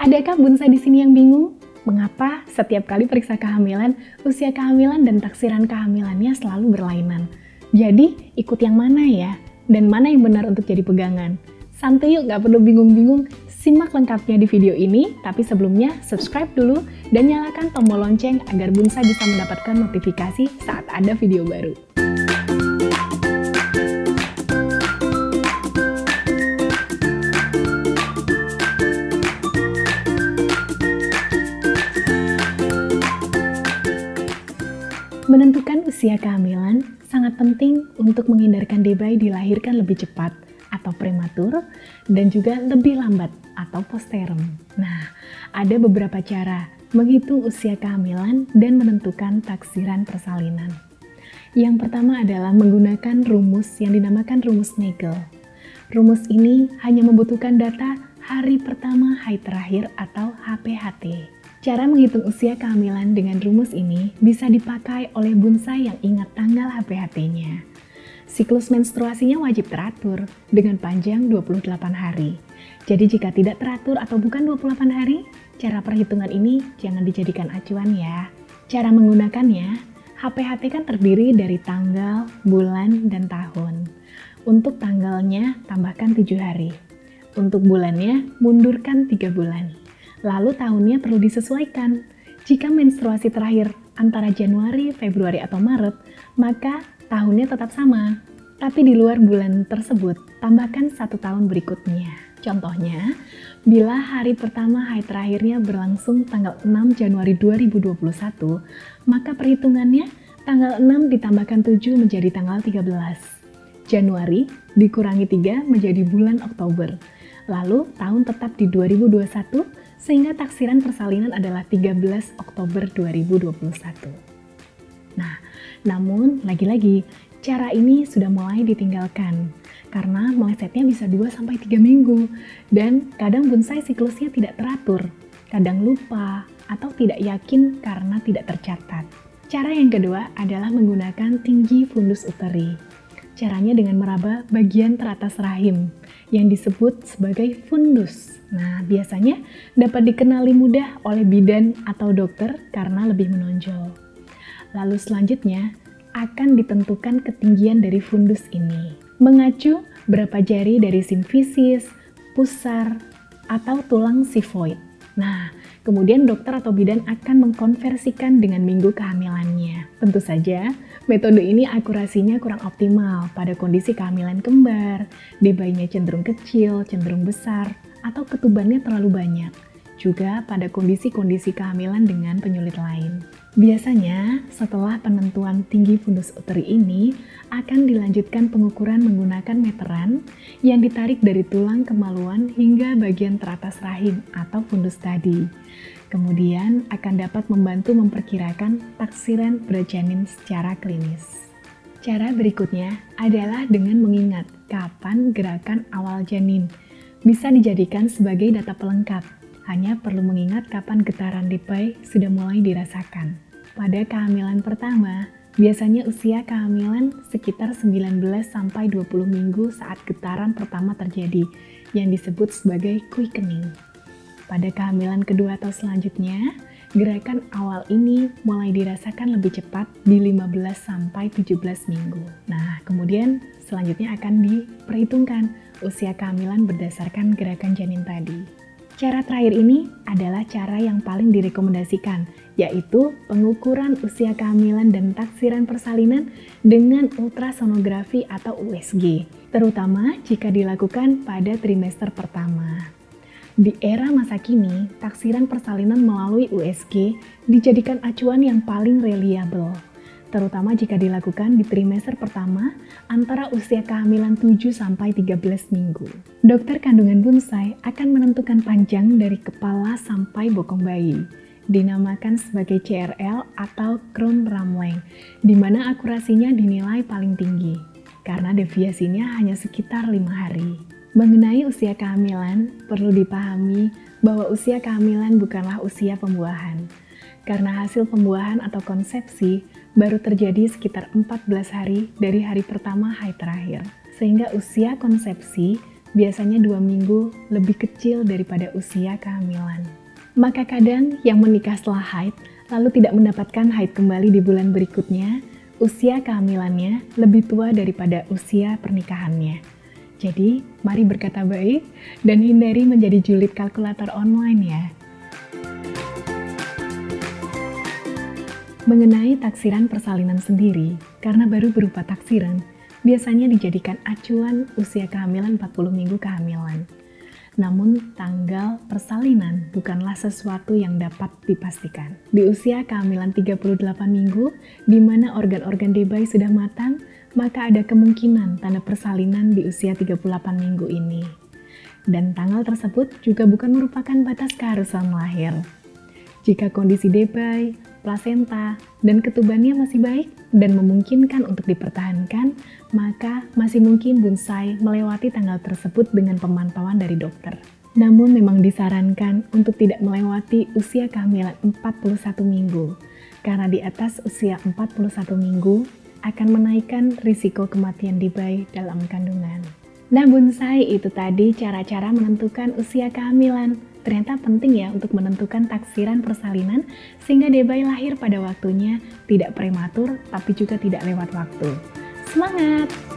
Adakah bonsai di sini yang bingung? Mengapa setiap kali periksa kehamilan, usia kehamilan dan taksiran kehamilannya selalu berlainan? Jadi, ikut yang mana ya? Dan mana yang benar untuk jadi pegangan? Santai yuk, gak perlu bingung-bingung. Simak lengkapnya di video ini, tapi sebelumnya subscribe dulu dan nyalakan tombol lonceng agar bonsai bisa mendapatkan notifikasi saat ada video baru. Menentukan usia kehamilan sangat penting untuk menghindarkan bayi dilahirkan lebih cepat atau prematur dan juga lebih lambat atau postpartum. Nah, ada beberapa cara menghitung usia kehamilan dan menentukan taksiran persalinan. Yang pertama adalah menggunakan rumus yang dinamakan rumus Nagel. Rumus ini hanya membutuhkan data hari pertama haid terakhir atau HPHT. Cara menghitung usia kehamilan dengan rumus ini bisa dipakai oleh bonsai yang ingat tanggal HPHT-nya. Siklus menstruasinya wajib teratur dengan panjang 28 hari. Jadi jika tidak teratur atau bukan 28 hari, cara perhitungan ini jangan dijadikan acuan ya. Cara menggunakannya, HPHT kan terdiri dari tanggal, bulan, dan tahun. Untuk tanggalnya, tambahkan 7 hari. Untuk bulannya, mundurkan 3 bulan. Lalu tahunnya perlu disesuaikan. Jika menstruasi terakhir antara Januari, Februari, atau Maret, maka tahunnya tetap sama. Tapi di luar bulan tersebut, tambahkan 1 tahun berikutnya. Contohnya, bila hari pertama haid terakhirnya berlangsung tanggal 6 Januari 2021, maka perhitungannya tanggal 6 ditambahkan 7 menjadi tanggal 13. Januari dikurangi 3 menjadi bulan Oktober. Lalu tahun tetap di 2021, sehingga taksiran persalinan adalah 13 Oktober 2021. Nah, namun lagi-lagi, cara ini sudah mulai ditinggalkan karena melesetnya bisa 2-3 minggu dan kadang bonsai siklusnya tidak teratur, kadang lupa atau tidak yakin karena tidak tercatat. Cara yang kedua adalah menggunakan tinggi fundus uteri. Caranya dengan meraba bagian teratas rahim yang disebut sebagai fundus. Nah, biasanya dapat dikenali mudah oleh bidan atau dokter karena lebih menonjol. Lalu selanjutnya akan ditentukan ketinggian dari fundus ini. Mengacu berapa jari dari simfisis, pusar, atau tulang sifoid. Nah, kemudian dokter atau bidan akan mengkonversikan dengan minggu kehamilannya. Tentu saja, metode ini akurasinya kurang optimal pada kondisi kehamilan kembar, bayinya cenderung kecil, cenderung besar, atau ketubannya terlalu banyak. Juga pada kondisi-kondisi kehamilan dengan penyulit lain. Biasanya, setelah penentuan tinggi fundus uteri ini, akan dilanjutkan pengukuran menggunakan meteran yang ditarik dari tulang kemaluan hingga bagian teratas rahim atau fundus tadi. Kemudian akan dapat membantu memperkirakan taksiran berat janin secara klinis. Cara berikutnya adalah dengan mengingat kapan gerakan awal janin. Bisa dijadikan sebagai data pelengkap. Hanya perlu mengingat kapan getaran bayi sudah mulai dirasakan. Pada kehamilan pertama, biasanya usia kehamilan sekitar 19-20 minggu saat getaran pertama terjadi, yang disebut sebagai quickening. Pada kehamilan kedua atau selanjutnya, gerakan awal ini mulai dirasakan lebih cepat di 15-17 minggu. Nah, kemudian selanjutnya akan diperhitungkan usia kehamilan berdasarkan gerakan janin tadi. Cara terakhir ini adalah cara yang paling direkomendasikan, yaitu pengukuran usia kehamilan dan taksiran persalinan dengan ultrasonografi atau USG, terutama jika dilakukan pada trimester pertama. Di era masa kini, taksiran persalinan melalui USG dijadikan acuan yang paling reliable, terutama jika dilakukan di trimester pertama antara usia kehamilan 7-13 minggu. Dokter kandungan bonsai akan menentukan panjang dari kepala sampai bokong bayi, dinamakan sebagai CRL atau crown ram length, di mana akurasinya dinilai paling tinggi, karena deviasinya hanya sekitar 5 hari. Mengenai usia kehamilan, perlu dipahami bahwa usia kehamilan bukanlah usia pembuahan, karena hasil pembuahan atau konsepsi baru terjadi sekitar 14 hari dari hari pertama haid terakhir, sehingga usia konsepsi biasanya 2 minggu lebih kecil daripada usia kehamilan. Maka kadang yang menikah setelah haid lalu tidak mendapatkan haid kembali di bulan berikutnya, usia kehamilannya lebih tua daripada usia pernikahannya. Jadi, mari berkata baik dan hindari menjadi julid kalkulator online ya. Mengenai taksiran persalinan sendiri, karena baru berupa taksiran, biasanya dijadikan acuan usia kehamilan 40 minggu kehamilan. Namun, tanggal persalinan bukanlah sesuatu yang dapat dipastikan. Di usia kehamilan 38 minggu, di mana organ-organ debai sudah matang, maka ada kemungkinan tanda persalinan di usia 38 minggu ini. Dan tanggal tersebut juga bukan merupakan batas keharusan lahir. Jika kondisi debai, plasenta, dan ketubannya masih baik dan memungkinkan untuk dipertahankan, maka masih mungkin bonsai melewati tanggal tersebut dengan pemantauan dari dokter. Namun memang disarankan untuk tidak melewati usia kehamilan 41 minggu, karena di atas usia 41 minggu akan menaikkan risiko kematian debai dalam kandungan. Nah bonsai, itu tadi cara-cara menentukan usia kehamilan. Ternyata penting ya untuk menentukan taksiran persalinan sehingga debai lahir pada waktunya, tidak prematur tapi juga tidak lewat waktu. Semangat!